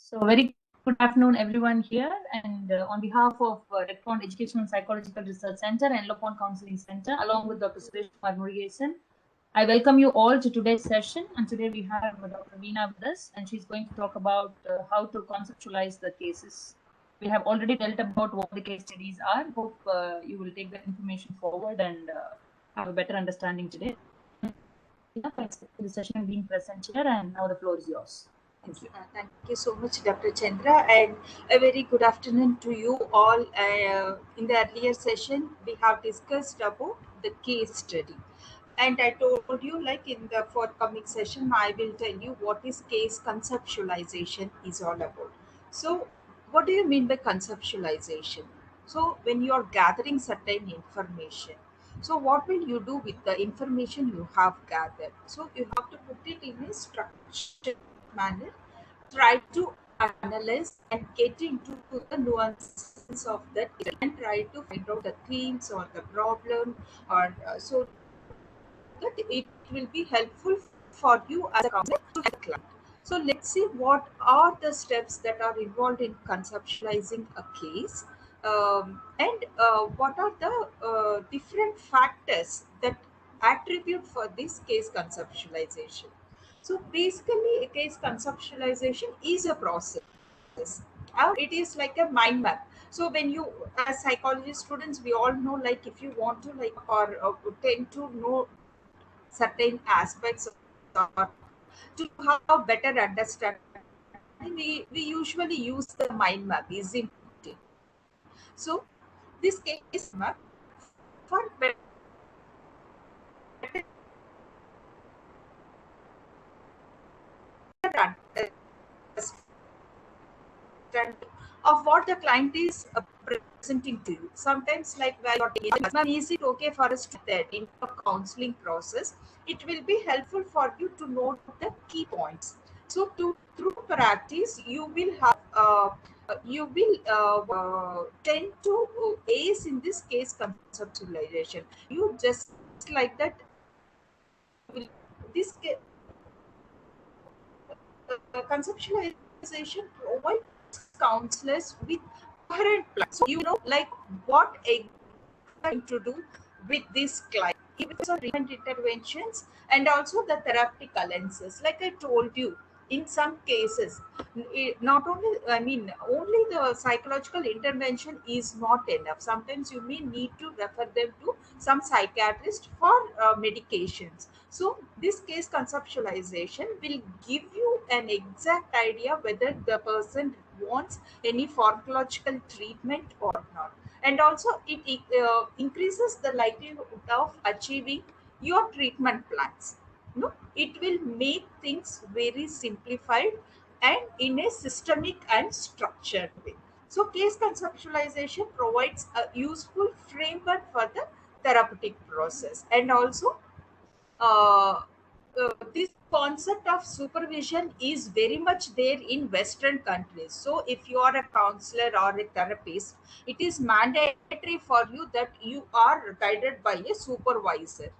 So, very good afternoon, everyone here. And on behalf of Red Pond Educational and Psychological Research Center and Low Pond Counseling Center, along with Dr. Suresh Kumar Murugesan, I welcome you all to today's session. And today we have Dr. Veena with us, and she's going to talk about how to conceptualize the cases. We have already dealt about what the case studies are. Hope you will take that information forward and have a better understanding today. Thanks for the session being present here, and now the floor is yours. Thank you. Thank you so much, Dr. Chandra, and a very good afternoon to you all. In the earlier session, we have discussed about the case study, and I told you, like in the forthcoming session, I will tell you what is case conceptualization is all about. So, what do you mean by conceptualization? So, when you are gathering certain information, so what will you do with the information you have gathered? So, you have to put it in a structured manner, try to analyze and get into the nuances of that and try to find out the themes or the problem, or so that it will be helpful for you as a counselor to help the client. So let's see what are the steps that are involved in conceptualizing a case, and what are the different factors that attribute for this case conceptualization. So basically, a case conceptualization is a process. It is like a mind map. So when you, as psychology students, we all know, like if you want to like or tend to know certain aspects or to have better understanding, we usually use the mind map, isn't it? So this case map for better understanding of what the client is presenting to you. Sometimes, like while you're taking exam, is it okay for us to that in a counseling process? It will be helpful for you to note the key points. So, to through practice, you will tend to ace in this case conceptualization. You just like that. Will this conceptualization provides counselors with coherent plans. So you know, like what exactly to do with this client, even for treatment interventions and also the therapeutic lenses. Like I told you, in some cases, not only I mean only the psychological intervention is not enough. Sometimes you may need to refer them to some psychiatrist for medications. So this case conceptualization will give you an exact idea whether the person wants any pharmacological treatment or not, and also it increases the likelihood of achieving your treatment plans. No, it will make things very simplified and in a systemic and structured way. So case conceptualization provides a useful framework for the therapeutic process, and also uh, this concept of supervision is very much there in Western countries. So, if you are a counselor or a therapist, it is mandatory for you that you are guided by a supervisor.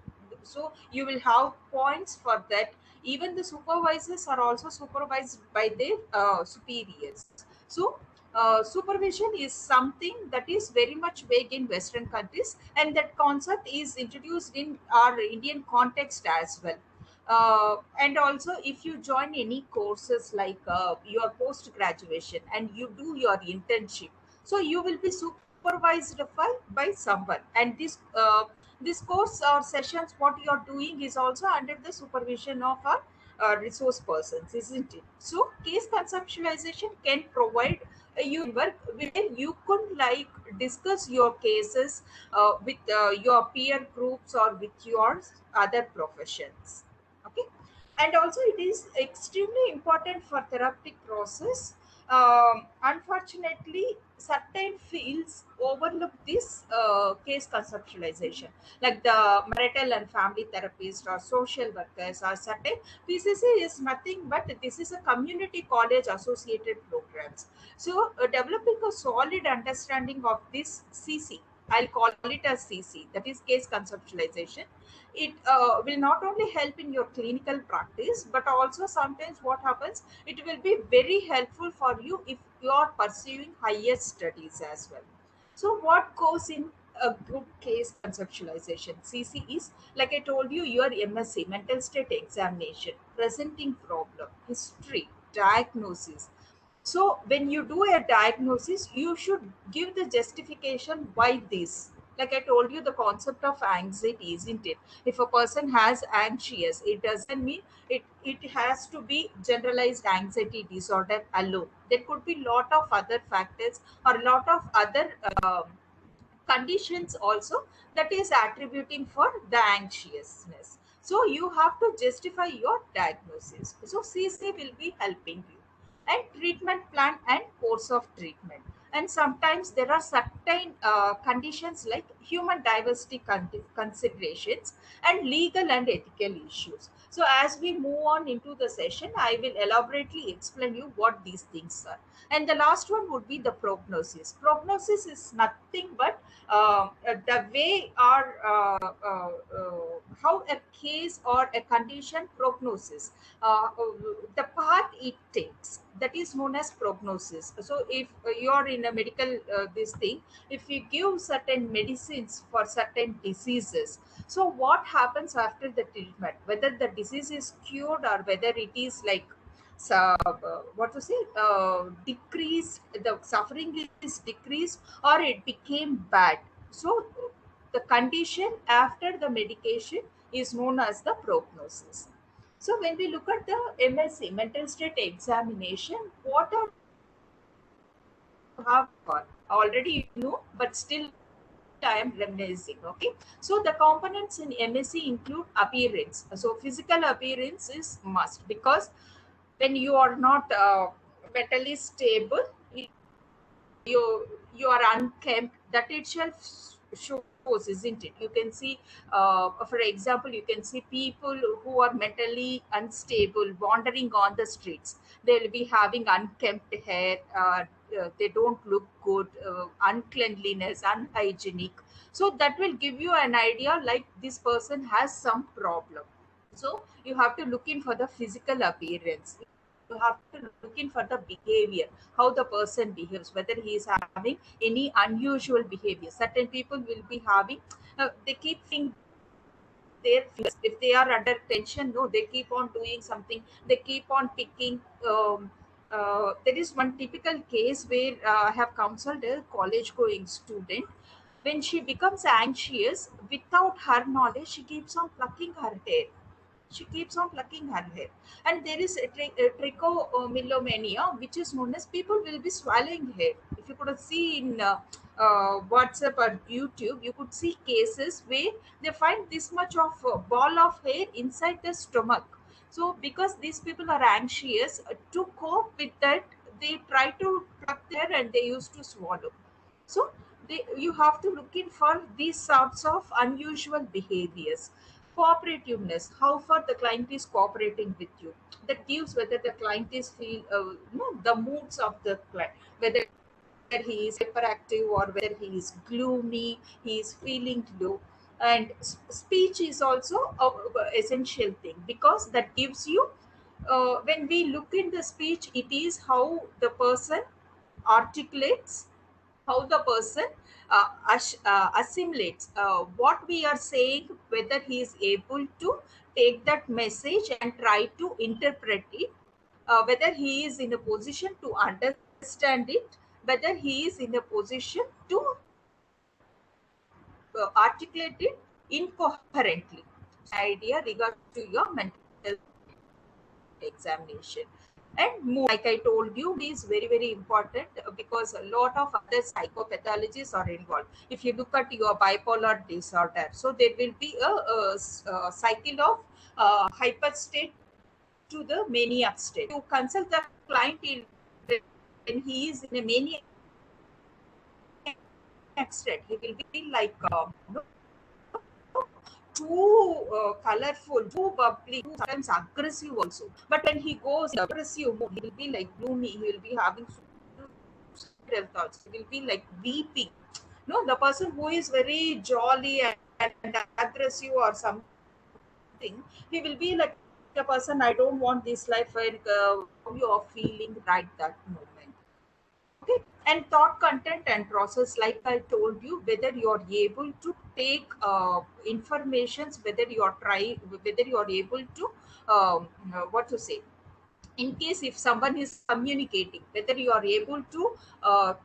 So, you will have points for that. Even the supervisors are also supervised by their superiors. So, supervision is something that is very much vague in Western countries, and that concept is introduced in our Indian context as well. And also, if you join any courses like your post graduation and you do your internship, so you will be supervised by someone, and this course or sessions what you are doing is also under the supervision of a resource persons, isn't it? So case conceptualization can provide you work where you could like discuss your cases with your peer groups or with your other professions. Okay, and also it is extremely important for therapeutic process. Unfortunately, certain fields overlook this case conceptualization, like the marital and family therapists or social workers or certain. PCC is nothing but this is a community college associated programs. So developing a solid understanding of this CC I'll call it as CC, that is case conceptualization. It will not only help in your clinical practice, but also sometimes what happens, it will be very helpful for you if you are pursuing higher studies as well. So, what goes in a good case conceptualization? CC is, like I told you, your MSc, mental state examination, presenting problem, history, diagnosis. So, when you do a diagnosis, you should give the justification why this. Like I told you, the concept of anxiety, isn't it? If a person has anxious, it doesn't mean it has to be generalized anxiety disorder alone. There could be lot of other factors or a lot of other conditions also that is attributing for the anxiousness. So you have to justify your diagnosis. So CC will be helping you. And treatment plan and course of treatment. And sometimes there are certain conditions like human diversity considerations and legal and ethical issues. So as we move on into the session, I will elaborately explain you what these things are. And the last one would be the prognosis. Prognosis is nothing but the way or how a case or a condition prognosis, the path it takes, that is known as prognosis. So if you are in a medical this thing, if you give certain medicines for certain diseases, so what happens after the treatment, whether the disease is cured or whether it is like what to say, decreased, the suffering is decreased or it became bad. So the condition after the medication is known as the prognosis. So when we look at the MSc, mental state examination, what are have already you know, but still I am reminiscing. Okay, so the components in MSc include appearance. So physical appearance is must, because when you are not mentally stable, you are unkempt, that itself shows, isn't it? You can see, for example, you can see people who are mentally unstable wandering on the streets. They'll be having unkempt hair, they don't look good, uncleanliness, unhygienic. So that will give you an idea like this person has some problem. So you have to look in for the physical appearance. You have to look in for the behavior, how the person behaves, whether he is having any unusual behavior. Certain people will be having, they keep thinking their fears. If they are under tension, no, they keep on doing something. They keep on picking. There is one typical case where I have counseled a college-going student. When she becomes anxious, without her knowledge, she keeps on plucking her hair. She keeps on plucking her hair. And there is a trichomillomania, which is known as people will be swallowing hair. If you could see in WhatsApp or YouTube, you could see cases where they find this much of ball of hair inside the stomach. So because these people are anxious, to cope with that, they try to pluck there and they used to swallow. So you have to look in for these sorts of unusual behaviors. Cooperativeness, how far the client is cooperating with you, that gives whether the client is feel the moods of the client, whether he is hyperactive or whether he is gloomy, he is feeling low. And speech is also a essential thing, because that gives you, when we look in the speech, it is how the person articulates, how the person assimilates what we are saying, whether he is able to take that message and try to interpret it, whether he is in a position to understand it, whether he is in a position to articulate it incoherently. Idea regards to your mental examination. And more, like I told you, is very very important, because a lot of other psychopathologies are involved. If you look at your bipolar disorder, so there will be a cycle of hyper state to the maniac state. You consult the client when he is in a maniac state, he will be like too colorful, too bubbly, too sometimes aggressive also. But when he goes in aggressive mood, he will be like gloomy. He will be having suicidal thoughts. He will be like weeping. No, the person who is very jolly and aggressive or something, he will be like a person, I don't want this life, and how you are feeling right that moment. Okay. And thought content and process, like I told you, whether you're able to take informations, whether you're able to what to say, in case if someone is communicating, whether you are able to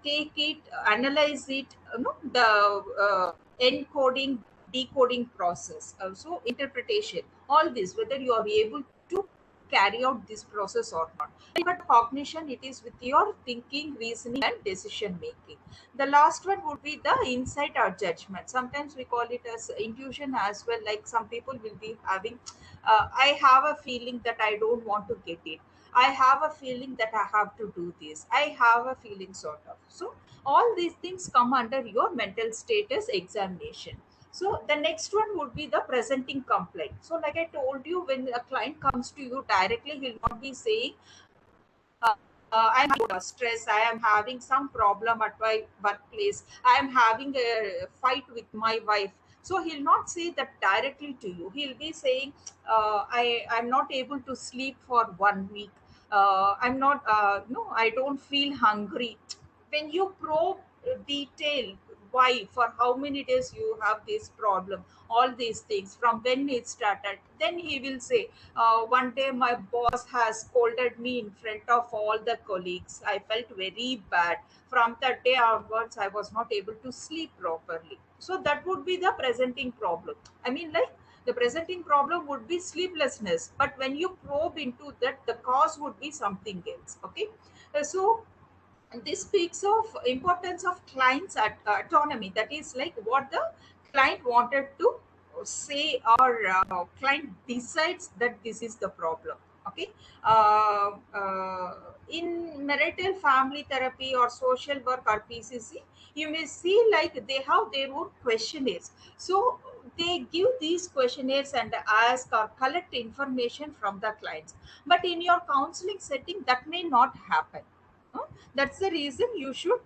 take it, analyze it, the encoding, decoding process, also interpretation, all this, whether you are able to carry out this process or not. But cognition, it is with your thinking, reasoning, and decision making. The last one would be the insight or judgment. Sometimes we call it as intuition as well. Like some people will be having, I have a feeling that I don't want to get it. I have a feeling that I have to do this. I have a feeling, sort of. So, all these things come under your mental status examination. So, the next one would be the presenting complaint. So, like I told you, when a client comes to you directly, he will not be saying, uh, I'm having stress, I am having some problem at my workplace, I am having a fight with my wife. So he'll not say that directly to you. He'll be saying, I'm not able to sleep for 1 week. I'm not, no, I don't feel hungry. When you probe detail, why, for how many days you have this problem, all these things, from when it started, then he will say, one day my boss has scolded me in front of all the colleagues. I felt very bad. From that day onwards, I was not able to sleep properly. So that would be the presenting problem. I mean, like, the presenting problem would be sleeplessness, but when you probe into that, the cause would be something else. Okay. So and this speaks of importance of client's autonomy. That is like what the client wanted to say, or client decides that this is the problem. Okay. uh, uh, in marital family therapy or social work or PCC, you may see like they have their own questionnaires. So they give these questionnaires and ask or collect information from the clients. But in your counseling setting, that may not happen. Huh? That's the reason you should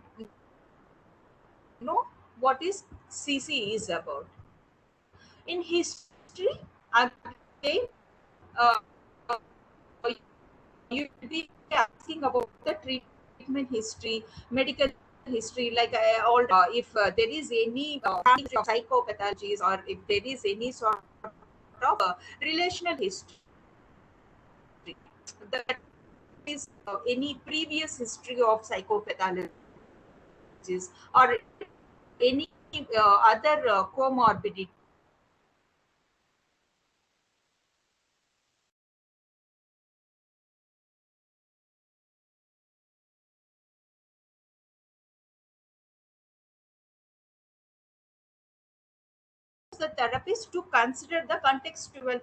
know what is CC is about. In history, again, uh, you will be asking about the treatment history, medical history, like all. If there is any psychopathologies, or if there is any sort of relational history, that is any previous history of psychopathologies, or any other comorbidity, the therapist to consider the contextual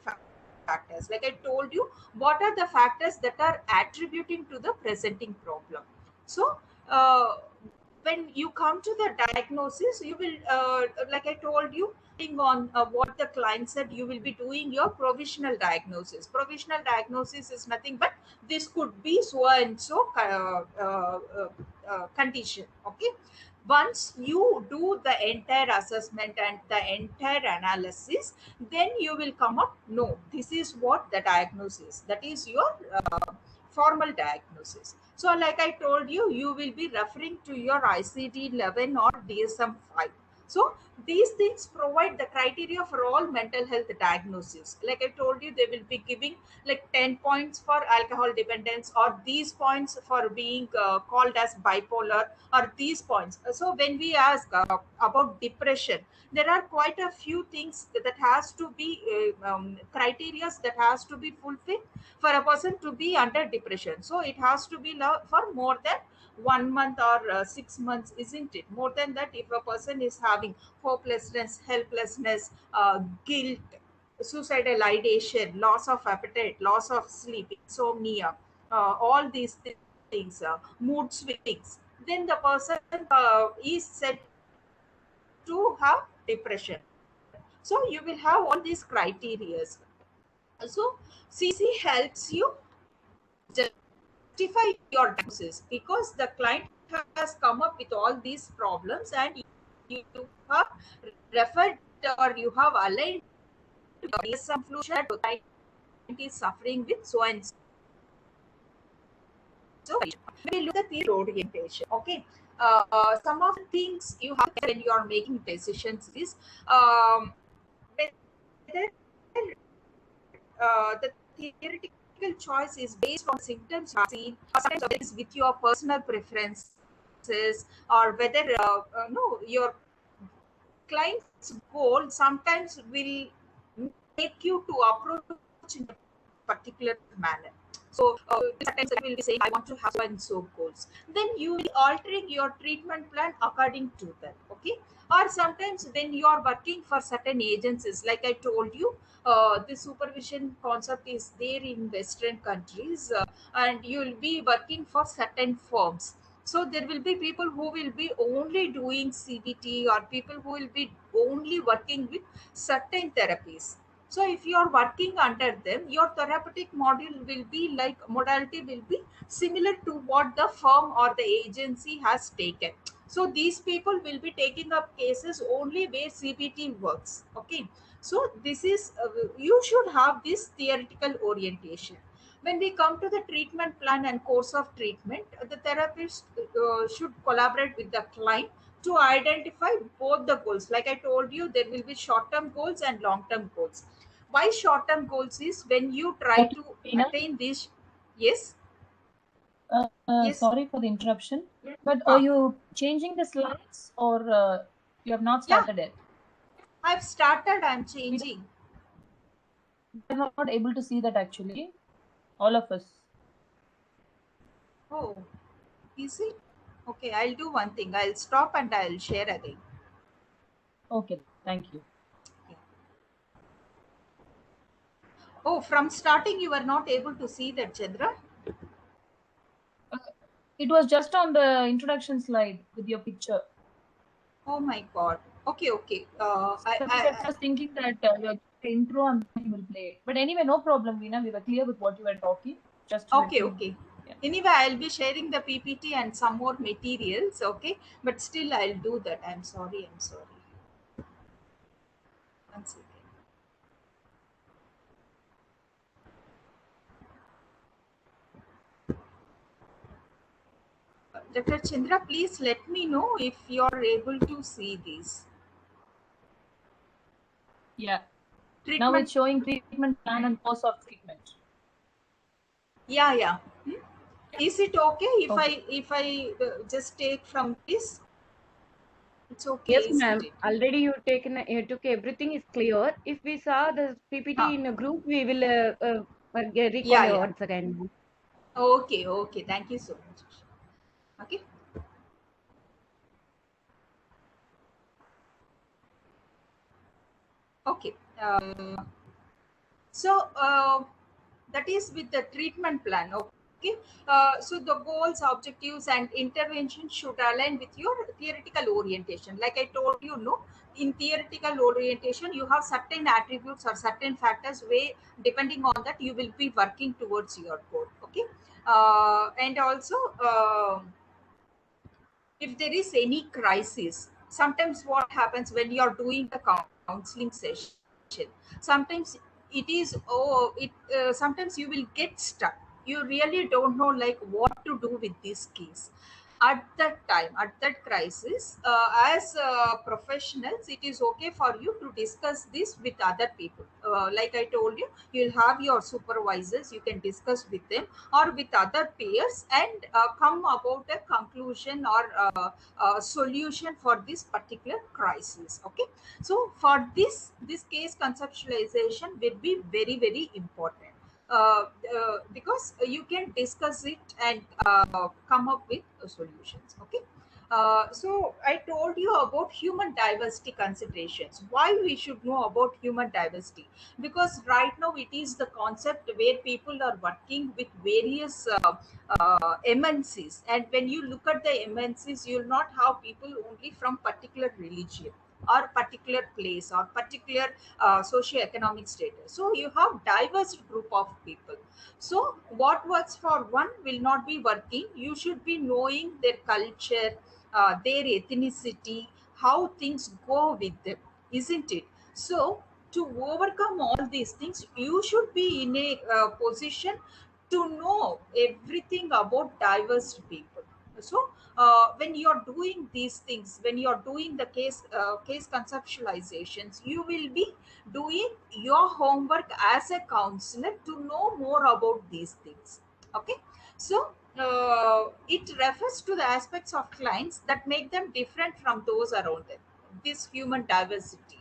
factors. Like I told you, what are the factors that are attributing to the presenting problem. So, uh, when you come to the diagnosis, you will, like I told you, depending on what the client said, you will be doing your provisional diagnosis. Provisional diagnosis is nothing but this could be so and so condition. Okay. Once you do the entire assessment and the entire analysis, then you will come up, no, this is what the diagnosis, that is your formal diagnosis. So like I told you, you will be referring to your ICD-11 or DSM-5. So these things provide the criteria for all mental health diagnoses. Like I told you, they will be giving like 10 points for alcohol dependence, or these points for being called as bipolar, or these points. So when we ask about depression, there are quite a few things that has to be criteria that has to be fulfilled for a person to be under depression. So it has to be for more than 1 month or 6 months, isn't it? More than that, if a person is having hopelessness, helplessness, guilt, suicidal ideation, loss of appetite, loss of sleep, insomnia, all these things, mood swings, then the person is said to have depression. So you will have all these criterias. So CC helps you justify your diagnosis because the client has come up with all these problems, and you have referred or you have aligned some solution that client is suffering with so and so. So we look at the orientation. Okay, some of the things you have when you are making decisions is whether the theoretical choice is based on symptoms you have seen, or sometimes it is with your personal preferences, or whether no your client's goal sometimes will make you to approach in a particular manner. So sometimes it will be saying, I want to have so and so goals. Then you will altering your treatment plan according to that. Okay. Or sometimes when you are working for certain agencies, like I told you, the supervision concept is there in Western countries, and you will be working for certain firms. So there will be people who will be only doing CBT, or people who will be only working with certain therapies. So if you are working under them, your therapeutic module will be like modality will be similar to what the firm or the agency has taken. So these people will be taking up cases only where CBT works. Okay. So this is you should have this theoretical orientation. When we come to the treatment plan and course of treatment, the therapist should collaborate with the client to identify both the goals. Like I told you, there will be short term goals and long term goals. Why short term goals is when you try Okay, to Tina, attain this. Yes, yes. sorry for the interruption, but are Huh. you changing the slides or you have not Yeah, started it? I've started. I'm We changing. are not able to see that actually, all of us. Oh, is it? Okay, I'll do one thing. I'll stop and I'll share again. Okay, thank you. Yeah. Oh, from starting, you were not able to see that, Chandra? Uh, it was just on the introduction slide with your picture. Oh my God. Okay, okay. So we were just thinking that your intro and then you will play it. But anyway, no problem, Veena. We were clear with what you were talking. Just we were Okay, saying, okay. yeah. Anyway, I'll be sharing the PPT and some more materials, okay? But still, I'll do that. I'm sorry, I'm sorry. One second. Dr. Chandra, please let me know if you're able to see these. Yeah. Now Treatment, it's showing treatment plan and course of treatment. yeah, yeah. Hmm? Is it okay Okay. if I just take from this? It's Yes, okay, isn't ma'am. it? Already you took everything is clear. If we saw the PPT Huh. in a group, we will recall Yeah, it yeah. once again, ma'am. Okay, okay. Thank you so much. Okay. Okay. So that is with the treatment plan. Okay. So the goals, objectives, and intervention should align with your theoretical orientation. Like I told you, no, in theoretical orientation, you have certain attributes or certain factors where, depending on that, you will be working towards your goal. Okay. And also, if there is any crisis, sometimes what happens when you are doing the counseling session, sometimes it is sometimes you will get stuck. You really don't know like what to do with this case. At that time, at that crisis, as professionals, it is okay for you to discuss this with other people. Like I told you, you'll have your supervisors, you can discuss with them or with other peers, and come about a conclusion or solution for this particular crisis. Okay. So for this case conceptualization will be very very important, because you can discuss it and come up with solutions. Okay. So I told you about human diversity considerations. Why we should know about human diversity? Because right now it is the concept where people are working with various MNCs, and when you look at the MNCs, you'll not have people only from particular religion or particular place or particular socio-economic status. So you have diverse group of people. So what works for one will not be working. You should be knowing their culture, their ethnicity, how things go with them, isn't it? So to overcome all these things, you should be in a position to know everything about diverse people. So when you're doing these things, when you're doing the case conceptualizations, you will be doing your homework as a counselor to know more about these things. Okay. So it refers to the aspects of clients that make them different from those around them, this human diversity.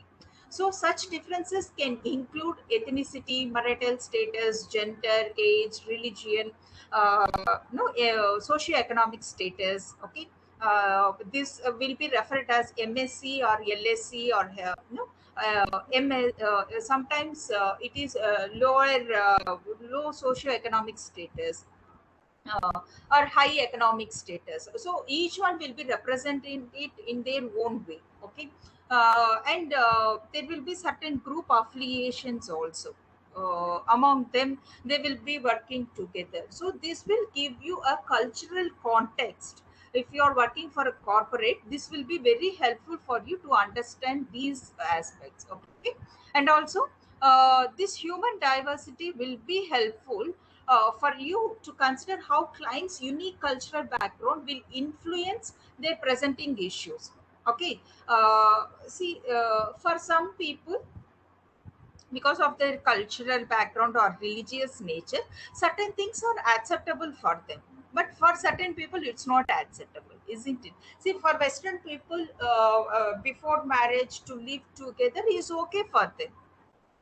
So such differences can include ethnicity, marital status, gender, age, religion, no, socioeconomic status. Okay. This will be referred as MSc or LSC or no, sometimes it is low socioeconomic status, or high economic status. So each one will be representing it in their own way. Okay. And there will be certain group affiliations also. Among them, they will be working together. So this will give you a cultural context. If you are working for a corporate, this will be very helpful for you to understand these aspects. Okay. And also, this human diversity will be helpful for you to consider how clients' unique cultural background will influence their presenting issues. Okay. See, for some people, because of their cultural background or religious nature, certain things are acceptable for them. But for certain people, it's not acceptable, isn't it? See, for Western people, before marriage to live together is okay for them.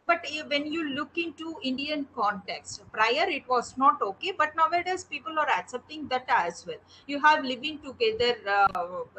But when you look into Indian context, prior it was not okay, but nowadays people are accepting that as well. You have living together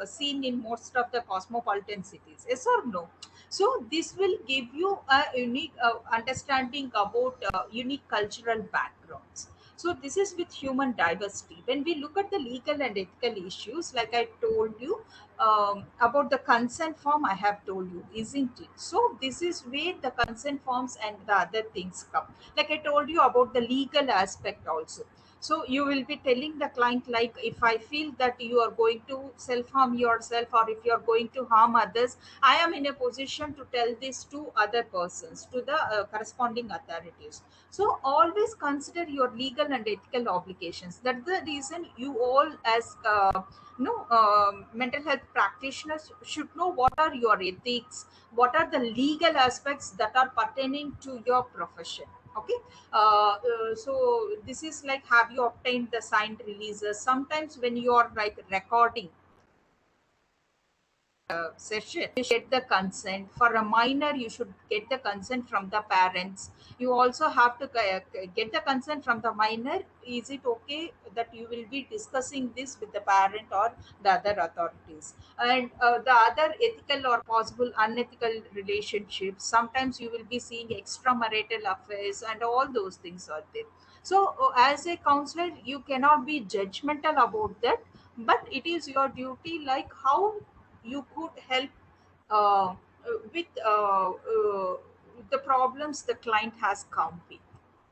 seen in most of the cosmopolitan cities, yes or no? So this will give you a unique understanding about unique cultural backgrounds. So this is with human diversity. When we look at the legal and ethical issues, like I told you, about the consent form, I have told you, isn't it? So this is where the consent forms and the other things come. Like I told you about the legal aspect also. So you will be telling the client, like, if I feel that you are going to self harm yourself, or if you are going to harm others, I am in a position to tell this to other persons, to the corresponding authorities. So always consider your legal and ethical obligations. That's the reason you all, as no, mental health practitioners, should know what are your ethics, what are the legal aspects that are pertaining to your profession. Okay. So this is like, have you obtained the signed releases? Sometimes when you are like recording session, you should get the consent. For a minor, you should get the consent from the parents. You also have to get the consent from the minor. Is it okay that you will be discussing this with the parent or the other authorities? And the other ethical or possible unethical relationships, sometimes you will be seeing extramarital affairs, and all those things are there. So as a counselor, you cannot be judgmental about that, but it is your duty, like how you could help uh, with the problems the client has come with,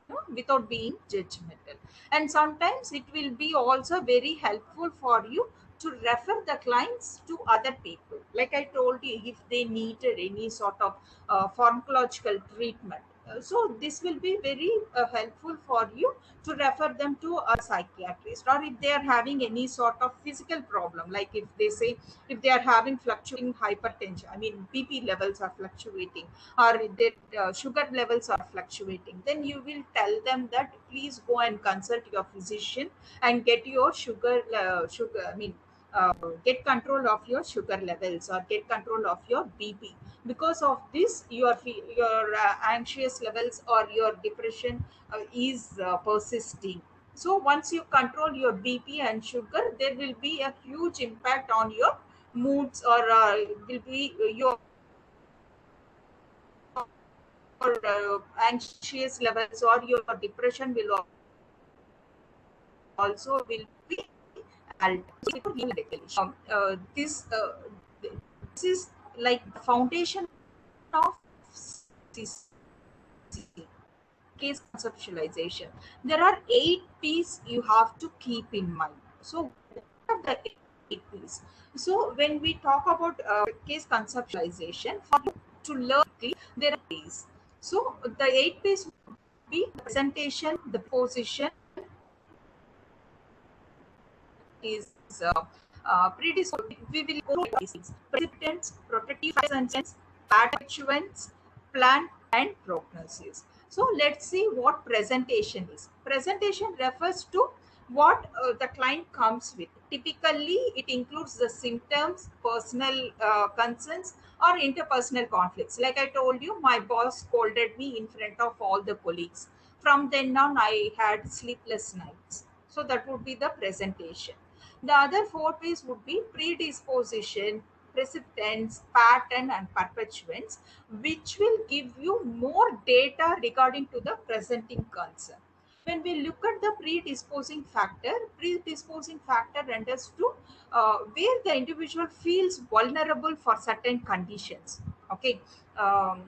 you know, without being judgmental. And sometimes it will be also very helpful for you to refer the clients to other people. Like I told you, if they needed any sort of pharmacological treatment, so this will be very helpful for you to refer them to a psychiatrist. Or if they are having any sort of physical problem, like if they say, if they are having fluctuating hypertension, I mean BP levels are fluctuating, or their sugar levels are fluctuating, then you will tell them that please go and consult your physician and get your sugar, I mean, get control of your sugar levels, or get control of your BP. Because of this, your anxious levels or your depression is persisting. So once you control your BP and sugar, there will be a huge impact on your moods, or will be your anxious levels, or your depression will also will be altered. This is like the foundation of CC, case conceptualization. There are 8 P's you have to keep in mind. So what are the 8 P's. So when we talk about case conceptualization, for you to learn quickly, there are P's. So the 8 P's would be the presentation, the position is predisposed. We will go through these things: precipitants, protective agents, attachments, plan, and prognosis. So let's see what presentation is. Presentation refers to what the client comes with. Typically, it includes the symptoms, personal concerns, or interpersonal conflicts. Like I told you, my boss scolded me in front of all the colleagues. From then on, I had sleepless nights. So that would be the presentation. The other four P's would be predisposition, precipitants, pattern, and perpetuants, which will give you more data regarding to the presenting concern. When we look at the predisposing factor renders to where the individual feels vulnerable for certain conditions. Okay. Um,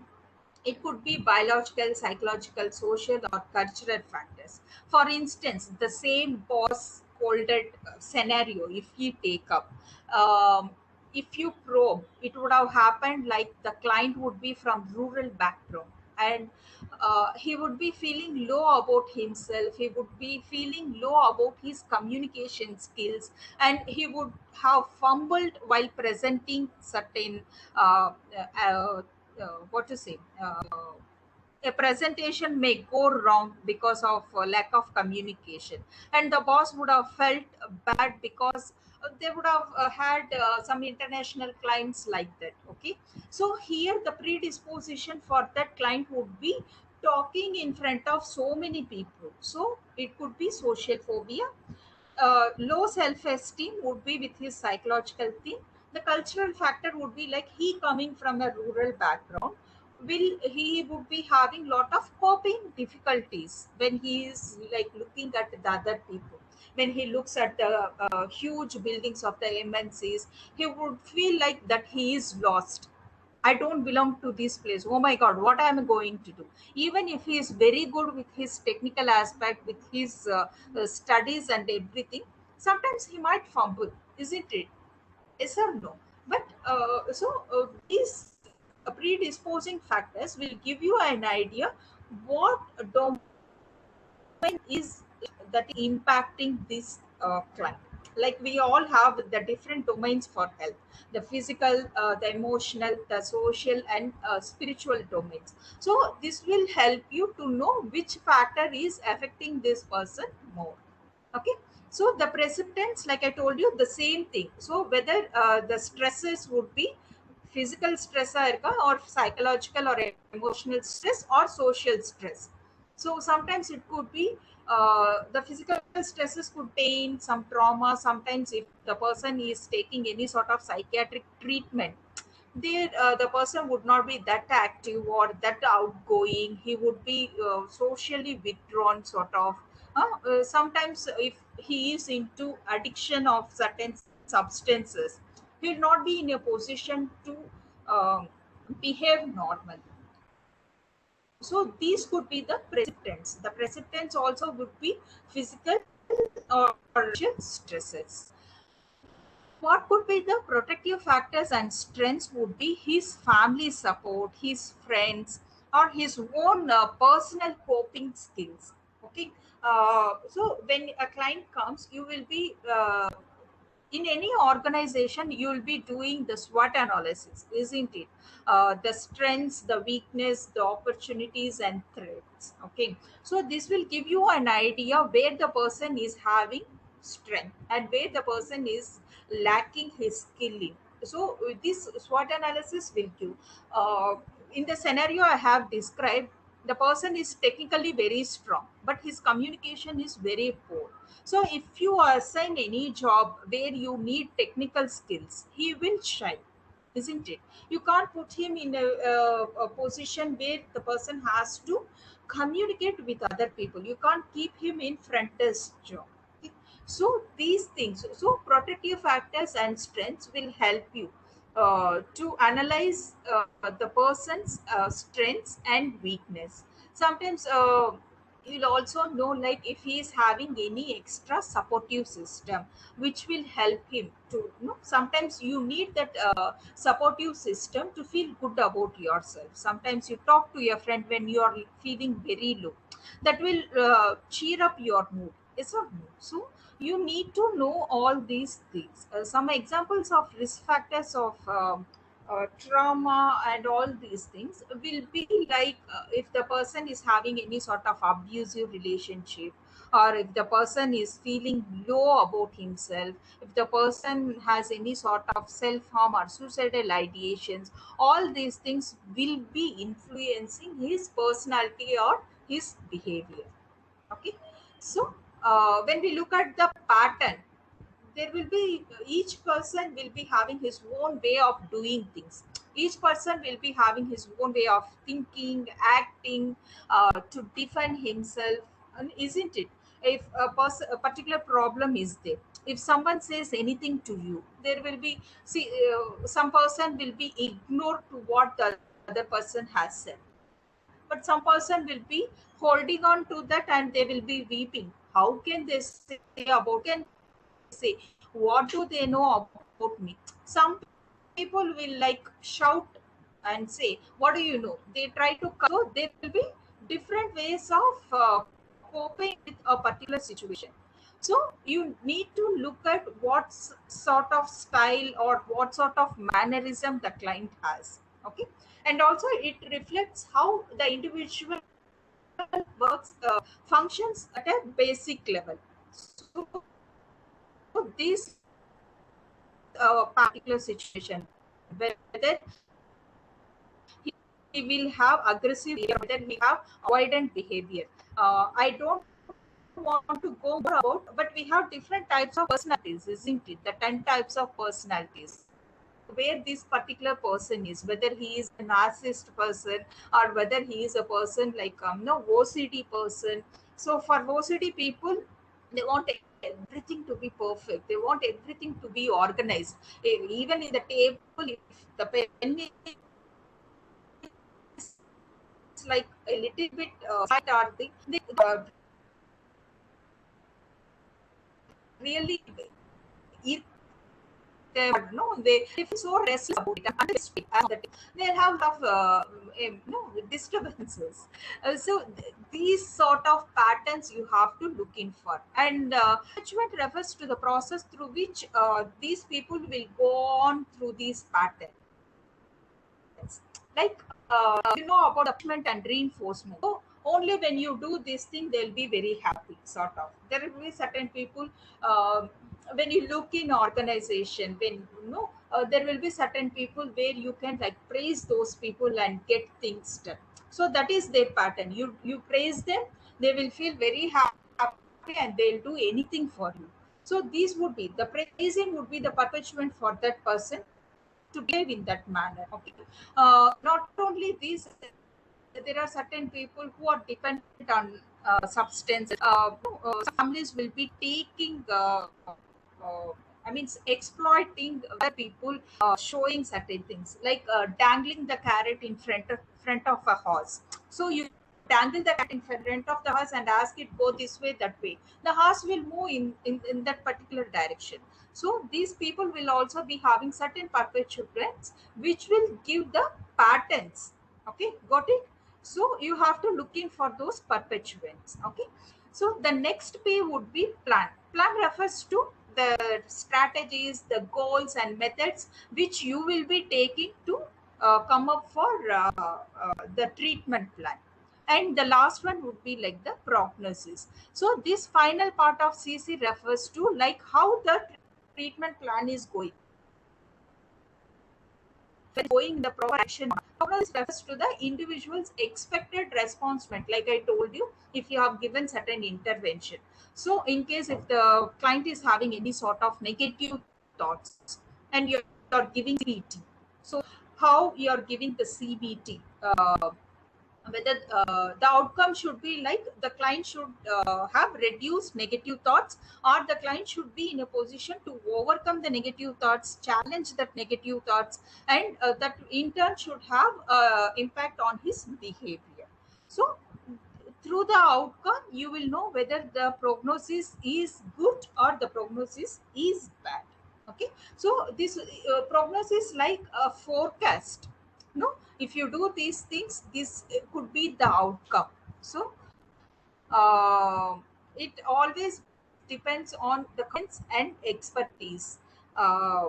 it could be biological, psychological, social, or cultural factors. For instance, the same boss scolded scenario, if you take up, um, if you probe, it would have happened like the client would be from rural background, and he would be feeling low about himself. He would be feeling low about his communication skills, and he would have fumbled while presenting certain uh, uh, what to say, a presentation may go wrong because of lack of communication, and the boss would have felt bad because they would have had some international clients like that. Okay, so here the predisposition for that client would be talking in front of so many people. So it could be social phobia. Low self-esteem would be with his psychological thing. The cultural factor would be like he coming from a rural background, will he would be having lot of coping difficulties when he is like looking at the other people. When he looks at the huge buildings of the MNCs, he would feel like that he is lost. I don't belong to this place. Oh my God, what am I going to do? Even if he is very good with his technical aspect, with his studies and everything, sometimes he might fumble, isn't it? Yes or no? But these predisposing factors will give you an idea what domain is that impacting this client. Like we all have the different domains for health: the physical, the emotional, the social, and spiritual domains. So this will help you to know which factor is affecting this person more. Okay, so the precipitants, like I told you, the same thing. So whether the stresses would be physical stress or psychological or emotional stress or social stress. So sometimes it could be the physical stresses could pain, some trauma. Sometimes if the person is taking any sort of psychiatric treatment, there the person would not be that active or that outgoing. He would be socially withdrawn sort of. Sometimes if he is into addiction of certain substances, he will not be in a position to um, behave normally. So these could be the precipitants. The precipitants also would be physical or social stresses. What could be the protective factors and strengths would be his family support, his friends, or his own personal coping skills. Okay, so when a client comes, you will be in any organization, you will be doing the SWOT analysis, isn't it? The strengths, the weakness, the opportunities, and threats. Okay, so this will give you an idea where the person is having strength and where the person is lacking his skill in. So this SWOT analysis will give. Uh, in the scenario I have described, the person is technically very strong, but his communication is very poor. So if you assign any job where you need technical skills, he will shine, isn't it? You can't put him in a position where the person has to communicate with other people. You can't keep him in front desk job. Okay? So these things, so protective factors and strengths will help you to analyze the person's strengths and weakness. Sometimes. you'll also know like if he is having any extra supportive system which will help him to, sometimes you need that supportive system to feel good about yourself. Sometimes you talk to your friend when you are feeling very low, that will cheer up your mood. It's a mood. So you need to know all these things. Some examples of risk factors of trauma and all these things will be like if the person is having any sort of abusive relationship, or if the person is feeling low about himself, if the person has any sort of self-harm or suicidal ideations, all these things will be influencing his personality or his behavior. Okay. So when we look at the pattern, there will be, each person will be having his own way of doing things. Each person will be having his own way of thinking, acting, to defend himself. And isn't it, if a particular problem is there, if someone says anything to you, there will be, see, some person will be ignored to what the other person has said, but some person will be holding on to that and they will be weeping. How can they say about, can say, what do they know about me? Some people will like shout and say, what do you know? They try to, so there will be different ways of coping with a particular situation. So you need to look at what sort of style or what sort of mannerism the client has. Okay. And also it reflects how the individual works, functions at a basic level. So this particular situation, whether he will have aggressive behavior, whether he have avoidant behavior. I don't want to go more about, but we have different types of personalities, isn't it? The 10 types of personalities. Where this particular person is, whether he is a narcissist person or whether he is a person like no OCD person. So for OCD people, they want everything to be perfect. They want everything to be organized. Even in the table, if the pen is like a little bit slight or thing, they really they feel so restless about it, and they'll have lot of disturbances. So these sort of patterns you have to look in for. And attachment refers to the process through which these people will go on through these patterns. Like about attachment and reinforcement. So only when you do this thing they'll be very happy, sort of. There will be certain people, when you look in organization, when there will be certain people where you can like praise those people and get things done. So that is their pattern. You praise them, they will feel very happy and they'll do anything for you. So these would be the praising, would be the perpetuant for that person to behave in that manner. Okay. Not only these, there are certain people who are dependent on substance. Families will be taking, I mean, exploiting other people, showing certain things like dangling the carrot in front of a horse. So you dangle the carrot in front of the horse and ask it go this way, that way. The horse will move in that particular direction. So these people will also be having certain perpetuants which will give the patterns. Okay, got it? So you have to looking for those perpetuants. Okay. So the next P would be plan. Plan refers to the strategies, the goals and methods which you will be taking to come up for the treatment plan. And the last one would be like the prognosis. So this final part of CC refers to like how the treatment plan is going in the proper action. Prognosis refers to the individual's expected response rate, like I told you, if you have given certain intervention. So in case if the client is having any sort of negative thoughts and you're giving CBT, so how you're giving the CBT, whether the outcome should be like the client should have reduced negative thoughts, or the client should be in a position to overcome the negative thoughts, challenge that negative thoughts, and that in turn should have impact on his behavior. So through the outcome you will know whether the prognosis is good or the prognosis is bad. Okay, so this prognosis like a forecast. No, if you do these things, this could be the outcome. So uh, it always depends on the comments and expertise uh,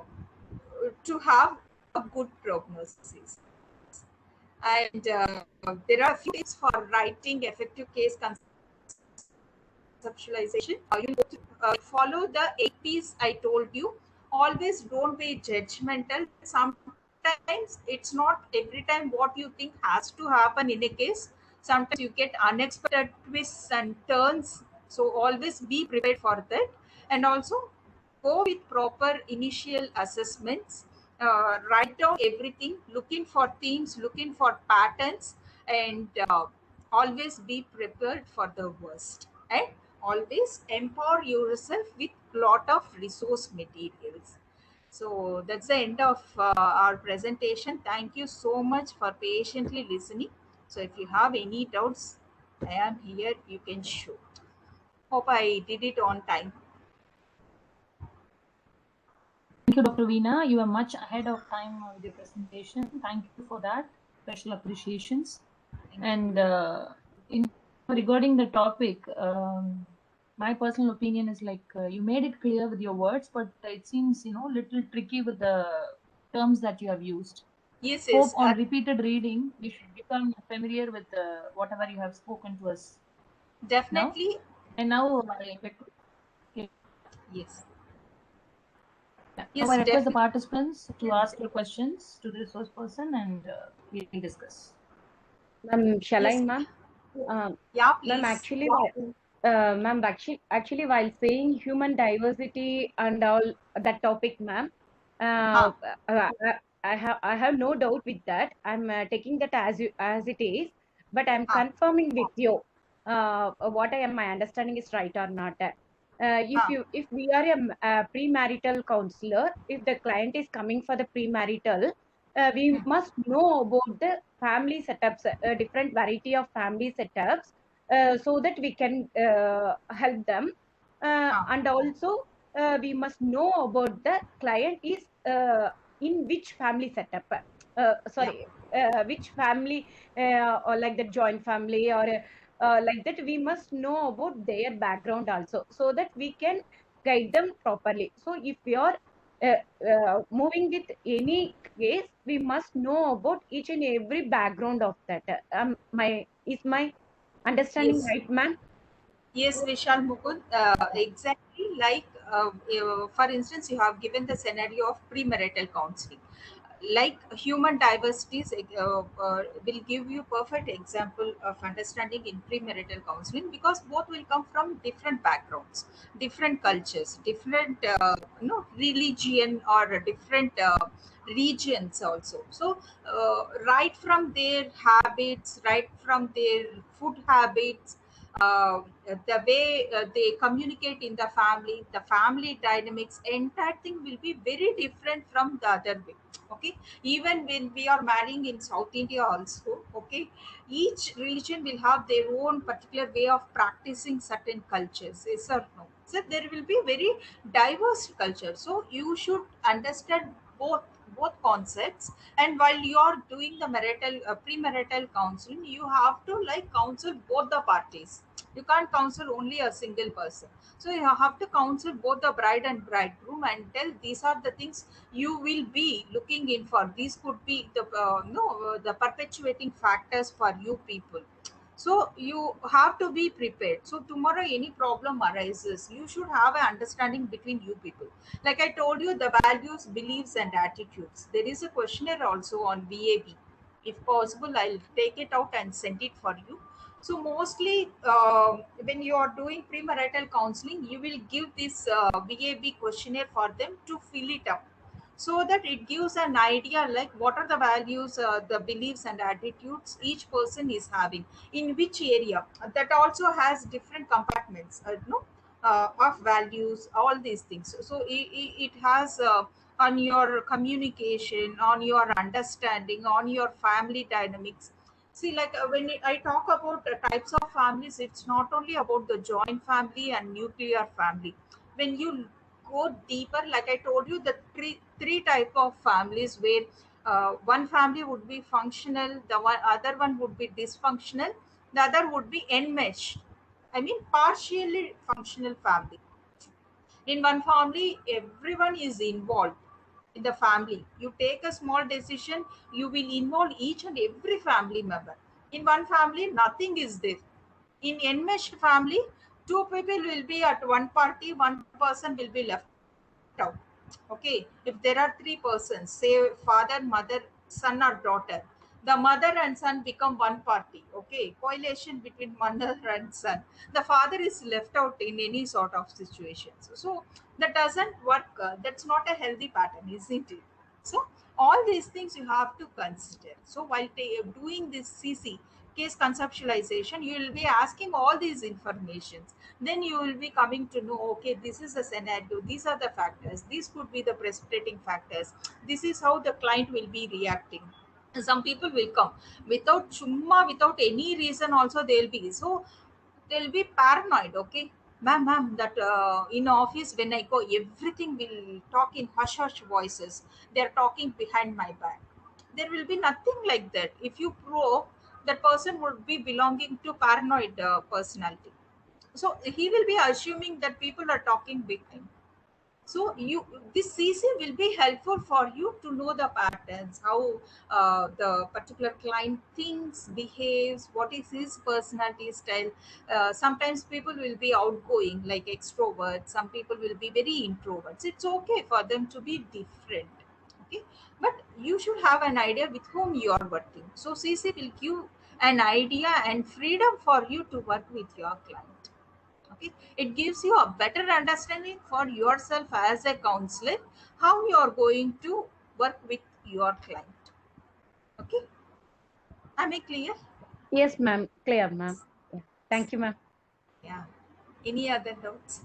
to have a good prognosis. And there are a few tips for writing effective case conceptualization. You follow the 8 P's I told you. Always don't be judgmental. Sometimes it's not every time what you think has to happen in a case. Sometimes you get unexpected twists and turns. So always be prepared for that. And also go with proper initial assessments. Write down everything, looking for themes, looking for patterns, and always be prepared for the worst. And always empower yourself with lot of resource materials. So that's the end of our presentation. Thank you so much for patiently listening. So if you have any doubts, I am here, you can shoot. Hope I did it on time. Thank you, Dr. Veena. You are much ahead of time with your presentation. Thank you for that. Special appreciations. And regarding the topic, my personal opinion is like you made it clear with your words, but it seems little tricky with the terms that you have used. Yes, Hope yes. on repeated reading we should become familiar with whatever you have spoken to us now. Definitely. And now Yes. now Yes, I request the definitely. participants to ask your questions to the resource person, and we'll discuss. Ma'am, shall I, Yes. ma'am? Yeah, Ma'am, please. ma'am, actually, while saying human diversity and all that topic, ma'am, uh, Huh. uh, I have no doubt with that. I'm taking that as it is, but I'm Huh. confirming with you what I am my understanding is right or not. Huh. If we are a premarital counselor, if the client is coming for the premarital, we must know about the family setups, different variety of family setups, so that we can help them. Huh. And also, we must know about the client is in which family setup. Yeah. Sorry, which family, or like the joint family, or like that. We must know about their background also, so that we can guide them properly. So if we are moving with any case, we must know about each and every background of that. My is my understanding Yes. right, ma'am? Yes, Vishal Mukund. Exactly like, for instance, you have given the scenario of premarital counseling. Like human diversity will give you perfect example of understanding in premarital counseling, because both will come from different backgrounds, different cultures, different religion, or different regions also. So right from their habits, right from their food habits, uh, the way they communicate in the family dynamics, entire thing will be very different from the other way. Okay, even when we are marrying in South India also, okay, each religion will have their own particular way of practicing certain cultures, yes or no? So there will be very diverse culture, so you should understand both concepts. And while you are doing the marital premarital counseling, you have to like counsel both the parties. You can't counsel only a single person. So you have to counsel both the bride and bridegroom and tell these are the things you will be looking in for. These could be the no the perpetuating factors for you people. So you have to be prepared. So tomorrow any problem arises, you should have an understanding between you people. Like I told you, the values, beliefs, and attitudes. There is a questionnaire also on VAB. If possible, I'll take it out and send it for you. So mostly, when you are doing premarital counseling, you will give this VAB questionnaire for them to fill it up, so that it gives an idea like what are the values, the beliefs, and attitudes each person is having in which area. That also has different compartments, of values, all these things. So it has on your communication, on your understanding, on your family dynamics. See, like when I talk about types of families, it's not only about the joint family and nuclear family. When you go deeper, like I told you, the three type of families where one family would be functional, the other one would be dysfunctional, the other would be enmeshed. I mean, partially functional family. In one family, everyone is involved in the family. You take a small decision, you will involve each and every family member. In one family, nothing is there. In enmeshed family, two people will be at one party, one person will be left out. Okay, if there are three persons, say father, mother, son, or daughter, the mother and son become one party. Okay, coalition between mother and son. The father is left out in any sort of situations. So that doesn't work. That's not a healthy pattern, isn't it? So all these things you have to consider. So while doing this CC, case conceptualization, you will be asking all these informations. Then you will be coming to know, okay, this is the scenario, these are the factors, these could be the precipitating factors, this is how the client will be reacting. Some people will come without chumma, without any reason also they'll be, so they'll be paranoid. Okay, ma'am, that in office when I go, everything will talk in hush hush voices, they're talking behind my back. There will be nothing like that. If you probe, that person would be belonging to paranoid personality. So he will be assuming that people are talking behind. So you, this CC will be helpful for you to know the patterns, how the particular client thinks, behaves, what is his personality style. Sometimes people will be outgoing like extroverts, some people will be very introverts. It's okay for them to be different. Okay, but you should have an idea with whom you are working. So CC will give an idea and freedom for you to work with your client. Okay, it gives you a better understanding for yourself as a counselor, how you are going to work with your client. Okay, am I clear? Yes, ma'am. Clear, ma'am. Yeah. Thank you, ma'am. Yeah, any other doubts?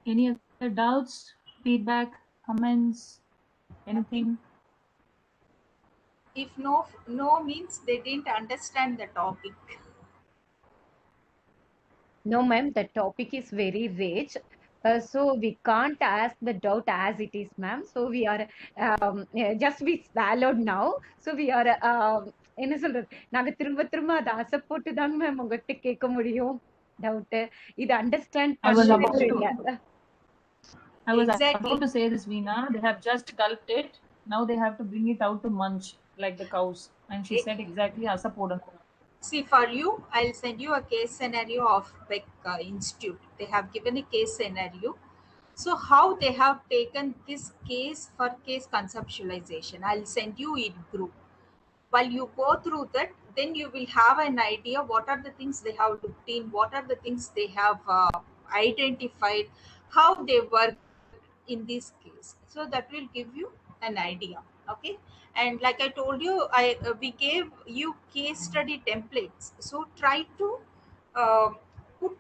Any other doubts, feedback, comments, anything? If no means they didn't understand the topic. No, ma'am, the topic is very rich. So we can't ask the doubt as it is, ma'am. So we are just we swallowed now. So we are என்ன சொல்றது, நாங்க திரும்ப திரும்ப அதை அசை போட்டு தாங்க ma'am உங்ககிட்ட கேட்க முடியும் டவுட். இது அண்டர்ஸ்டாண்ட் I was பண்ணவே about to தெரியாது. I was Exactly. about to say this, Veena. They have just gulped it. Now they have to bring it out to munch like the cows. And she said exactly Asapodan. See, for you, I'll send you a case scenario of Beck Institute. They have given a case scenario. So how they have taken this case for case conceptualization, I'll send you in group. While you go through that, then you will have an idea what are the things they have looked in, what are the things they have identified, how they work in this case. So that will give you an idea. Okay, and like I told you, I we gave you case study templates. So try to uh, put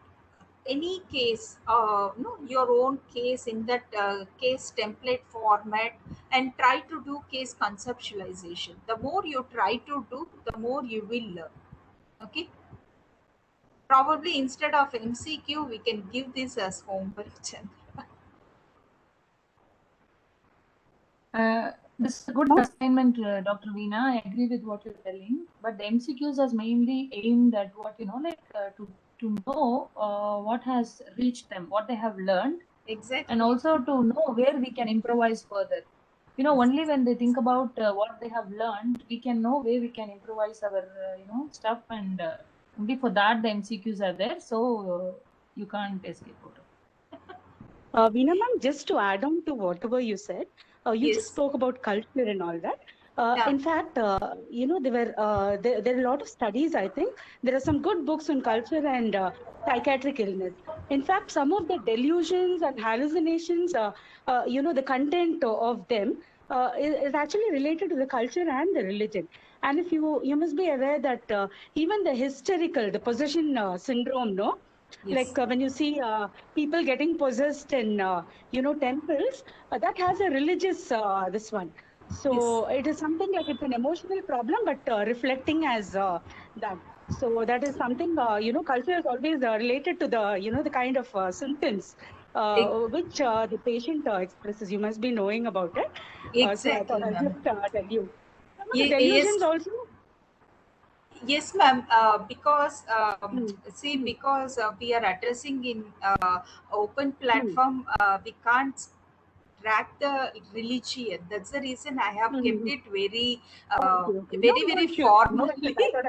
any case, no, your own case in that case template format, and try to do case conceptualization. The more you try to do, the more you will learn. Okay, probably instead of MCQ we can give this as homework. This is a good assignment, Dr. Veena. I agree with what you're telling. But the MCQs is mainly aimed at what, to know what has reached them, what they have learned, Exactly. and also to know where we can improvise further. Only when they think about what they have learned, we can know where we can improvise our, stuff. And only for that, the MCQs are there. So you can't escape out of it. Veena ma'am, just to add on to whatever you said, you just Yes. spoke about culture and all that. Yeah. In fact, there are a lot of studies. I think there are some good books on culture and psychiatric illness. In fact, some of the delusions and hallucinations, the content of them is actually related to the culture and the religion. And if you must be aware that even the hysterical, the possession syndrome, no, Yes. Like when you see people getting possessed in, temples, that has a religious this one. Yes. So it is something like it's an emotional problem, but reflecting as that. So that is something, culture is always related to the, the kind of symptoms Ex- which the patient expresses. You must be knowing about it. So I Exactly, thought I'll ma'am. just tell you. Some of the Yes, delusions also. yes, ma'am. Because Hmm. see, Hmm. because we are addressing in open Hmm. platform, we can't track the religion. That's the reason I have Hmm. kept it very, Okay, okay. No, very, no very issues. No formally. issues. I thought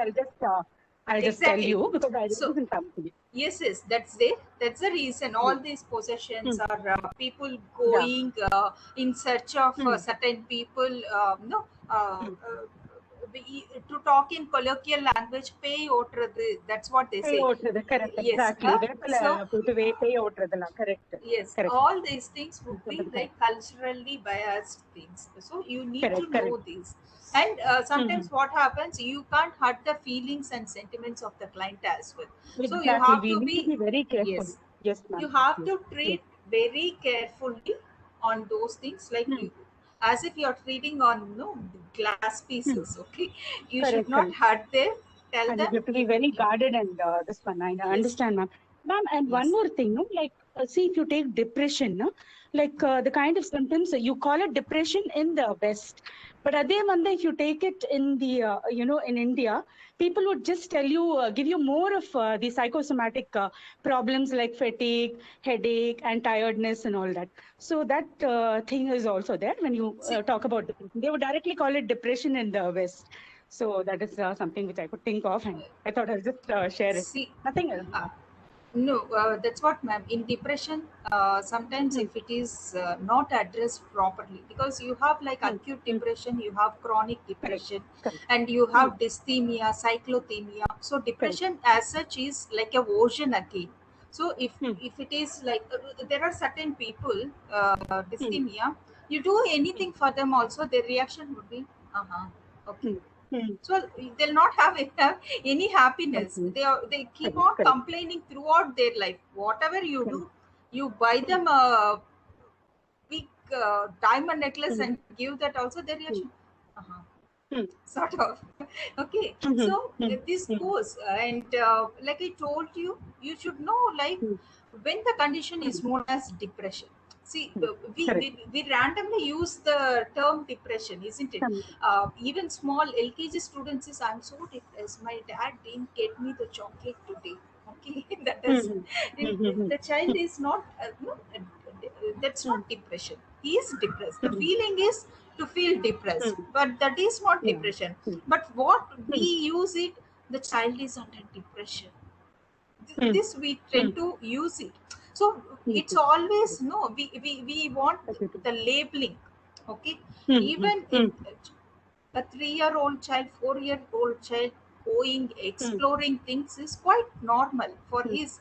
I'll just tell Exactly. you because I read So this in something. yes, yes, that's there. That's the reason. Hmm. All these possessions Hmm. are people Yeah. going in search of Hmm. certain people. No, Hmm. to talk in colloquial language, pay ஓட்டுறது. That's what they Pay say. out the correct, Yes. exactly. So Pay out the correct. yes, Correct. all these things would be Correct. like culturally biased things. So you need to Correct. know Correct. these. And Hmm. sometimes what happens, you can't hurt the feelings and sentiments of the client as well. So you Exactly. have We to need to be, be very careful. yes, Yes, you ma'am. have Yes. to Yes. treat very carefully on those things, like Hmm. you, as if you're treating on no glass Hmm. pieces. Okay, you should Correct. not Correct. hurt them. Tell And them you have to be very guarded and this one. I yes, understand, ma'am. Ma'am, and one yes, more thing, no, like see if you take depression, no, like the kind of symptoms you call it depression in the West, but at the end, if you take it in the in India, people would just tell you, give you more of the psychosomatic problems like fatigue, headache, and tiredness and all that. So that thing is also there when you see, talk about depression. They would directly call it depression in the West. So that is something which I could think of, and I thought I'll just share it. see. Nothing else. uh, No, that's what, ma'am. In depression, sometimes Hmm, if it is not addressed properly, because you have like hmm, acute hmm. depression, you have chronic Correct, depression, correct. and you Hmm, have dysthymia, cyclothymia. So correct. depression as such is like a ocean again. So Hmm, if it is like there are certain people, hmm, dysthymia, you do hmm, anything for them, also their reaction would be, uh-huh, okay. hmm, hmm. So they'll not have any happiness. Okay. They keep Correct, on correct, complaining throughout their life. Whatever you correct. do, you buy Hmm, them a big diamond necklace hmm, and give that, also their hmm, reaction. Uh-huh. hmm, Sort of. Okay. hmm, hmm, So hmm, this hmm, goes, and like I told you, you should know like hmm, when the condition hmm, is known as depression. See, hmm. Correct. we randomly use the term depression, isn't it? Hmm, Even small LKG students is, I'm so depressed. My dad didn't get me the chocolate today. Okay, that hmm, is, hmm, hmm, hmm, the child is not, no, that's hmm, not depression. He is depressed. The hmm, feeling is to feel depressed, hmm. but that is not Yeah. depression. Hmm, But what we hmm, use it, the child is under depression. hmm, This we hmm, tend to use it. So hmm, it's hmm. always no, we want Okay, okay. the labeling. Okay, Hmm, hmm, even hmm, a 3-year-old child, 4-year-old child going hmm, exploring things is quite normal for hmm, his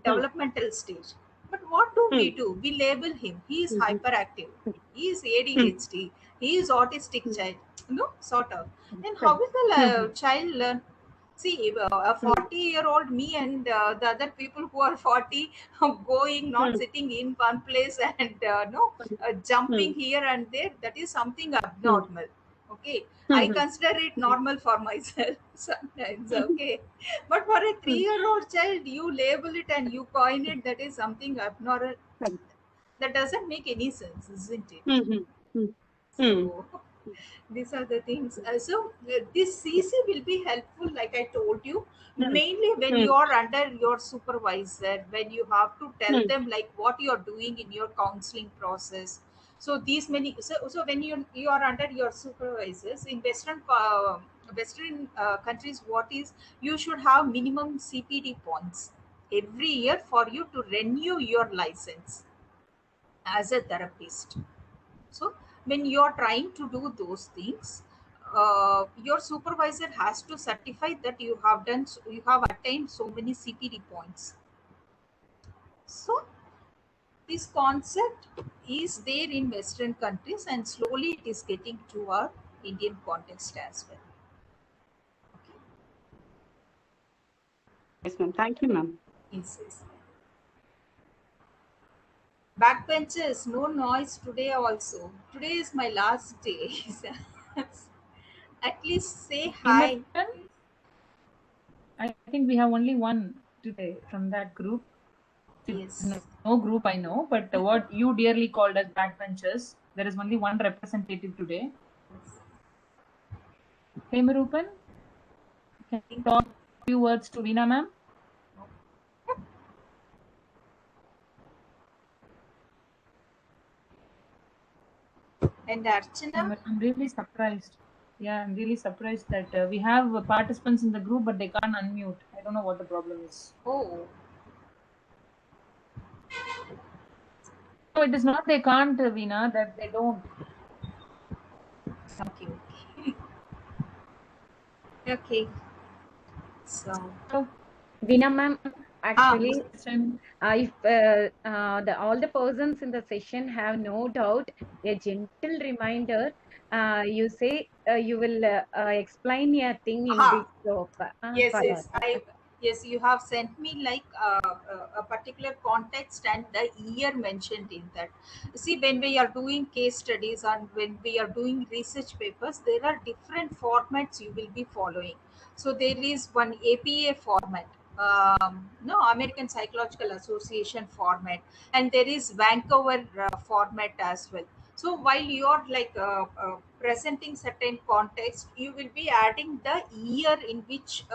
hmm, developmental stage. But what do we hmm, do? We label him. He is hmm, hmm, hyperactive. He is hmm, ADHD. He is autistic hmm. child. No, sort of. Then how Correct. will the Hmm, hmm, child learn? See, a hmm, 40-year-old me and the other people who are 40 going, not hmm, sitting in one place and no, hmm, jumping here and there, that is something hmm, abnormal. Okay, I hmm, consider it hmm, normal for myself sometimes. hmm, Okay, but for a hmm. 3-year-old child, you label it and you coin it, that is something abnormal. Correct. That doesn't make any sense, isn't it? Hmm, hmm, hmm, hmm, So these are the things. This CC will be helpful, like I told you, hmm, mainly when hmm, you are under your supervisor, when you have to tell hmm, them like what you are doing in your counseling process. So these many, so when you are under your supervisors in Western countries, what is, you should have minimum CPD points every year for you to renew your license as a therapist. So when you are trying to do those things, your supervisor has to certify that you have attained so many CPD points. So this concept is there in Western countries, and slowly it is getting to our Indian context as well. Okay. Yes, ma'am. Thank you, ma'am. Yes, yes. Backbenchers, no noise today also. Today is my last day. At least say hi. Himatan, I think we have only one today from that group. No, Yes. no group I know, but what you dearly called as backbenchers, there is only one representative today. Hey, Marupan, can you talk a few words to Veena ma'am? And Archana? I'm really surprised. Yeah, I'm really surprised that we have participants in the group, but they can't unmute. I don't know what the problem is. Oh, No, it is not they can't, Veena, that they don't. okay. Okay. So, So, Veena ma'am, actually, this time, if all the persons in the session have no doubt, a gentle reminder, you say you will explain a thing in aha. this group Yes, for yes. us. Yes, you have sent me like a particular context and the year mentioned in that. See, when we are doing case studies and when we are doing research papers, there are different formats you will be following. So there is one APA format, no, American Psychological Association format, and there is Vancouver format as well. So while you are like presenting certain context, you will be adding the year in which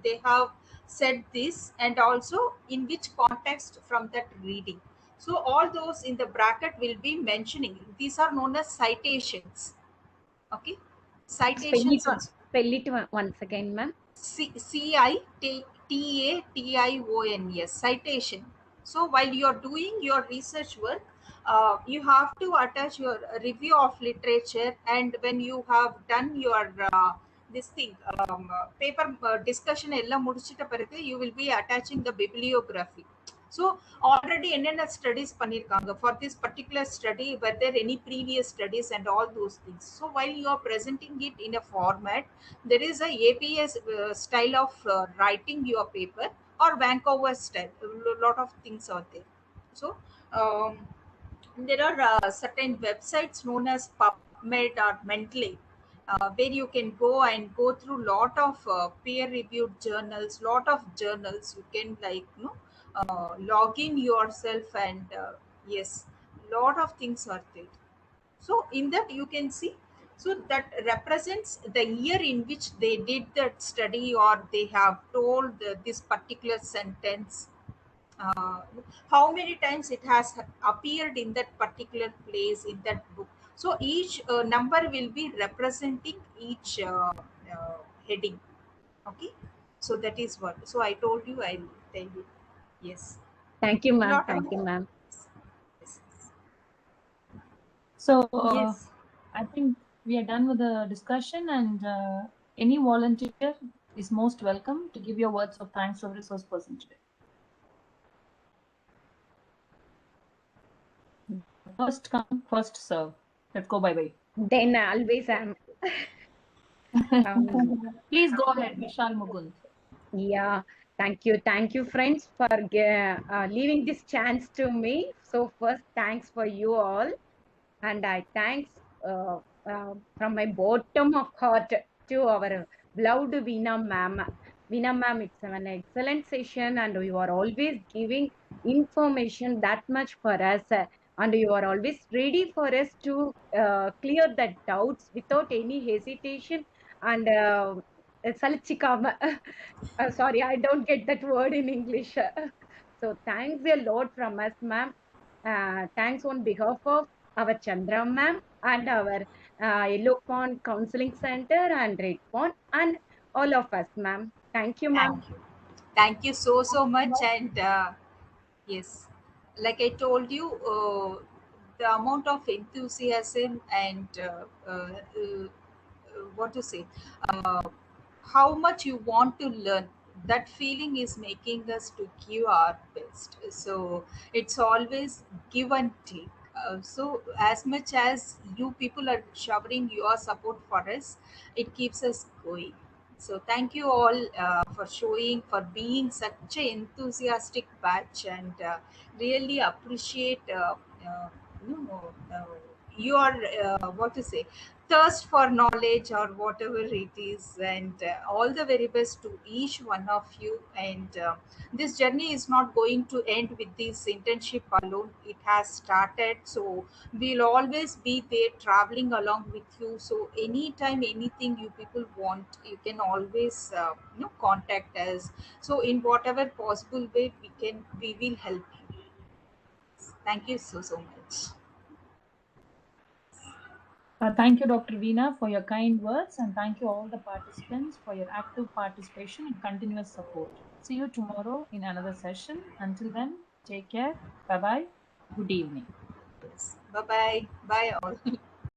they have said this, and also in which context from that reading. So all those in the bracket will be mentioning. These are known as citations. Okay, citations in Spell it once again, ma'am. Citations, citation. So while you are doing your research work, you have to attach your review of literature, and when you have done your this thing paper discussion எல்லாம் முடிச்சிட்ட பிறகு you will be attaching the bibliography. So already என்னென்ன studies பண்ணிருக்காங்க for this particular study, were there any previous studies and all those things. So while you are presenting it in a format, there is a APS style of writing your paper, or Vancouver style. A lot of things are there. So um, there are certain websites known as PubMed or Mendeley, where you can go and go through lot of peer-reviewed journals, lot of journals. You can like log in yourself, and yes, lot of things are there. So in that you can see, so that represents the year in which they did that study, or they have told this particular sentence, uh, how many times it has appeared in that particular place in that book. So each number will be representing each heading. Okay, so that is what. So I told you, I'll tell you. Yes, Thank you, ma'am. lot of Thank you, ma'am. yes. so Yes. I think we are done with the discussion, and any volunteer is most welcome to give your words of thanks to a resource person today. First come, first serve. Let's go bye bye. Then always I'm. Please go ahead, Vishal Mugund. Yeah, thank you, friends, for leaving this chance to me. So first, thanks for you all, and I thanks uh, from my bottom of heart to our beloved Veena ma'am. Veena ma'am, it's an excellent session, and you are always giving information that much for us, and you are always ready for us to clear the doubts without any hesitation and salichikama. Sorry, I don't get that word in English. So thanks a lot from us, ma'am. Thanks on behalf of our Chandra ma'am and our Yellow Pond Counseling Center and Red Pond and all of us, ma'am. Thank you, ma'am. Thank you. Thank you so much. And yes, like I told you, the amount of enthusiasm and what to say, uh, how much you want to learn. That feeling is making us to give our best. So it's always give and take. So as much as you people are showering your support for us, it keeps us going. So thank you all for being such an enthusiastic batch, and really appreciate you know, your what to say, thirst for knowledge or whatever it is, and all the very best to each one of you. And this journey is not going to end with this internship alone. It has started, so we'll always be there traveling along with you. So anytime anything you people want, you can always contact us. So in whatever possible way we will help you. Thank you so much. Thank you, Dr. Veena, for your kind words, and thank you all the participants for your active participation and continuous support. See you tomorrow in another session. Until then, take care. Bye bye. Good evening. Yes. Bye bye. Bye all.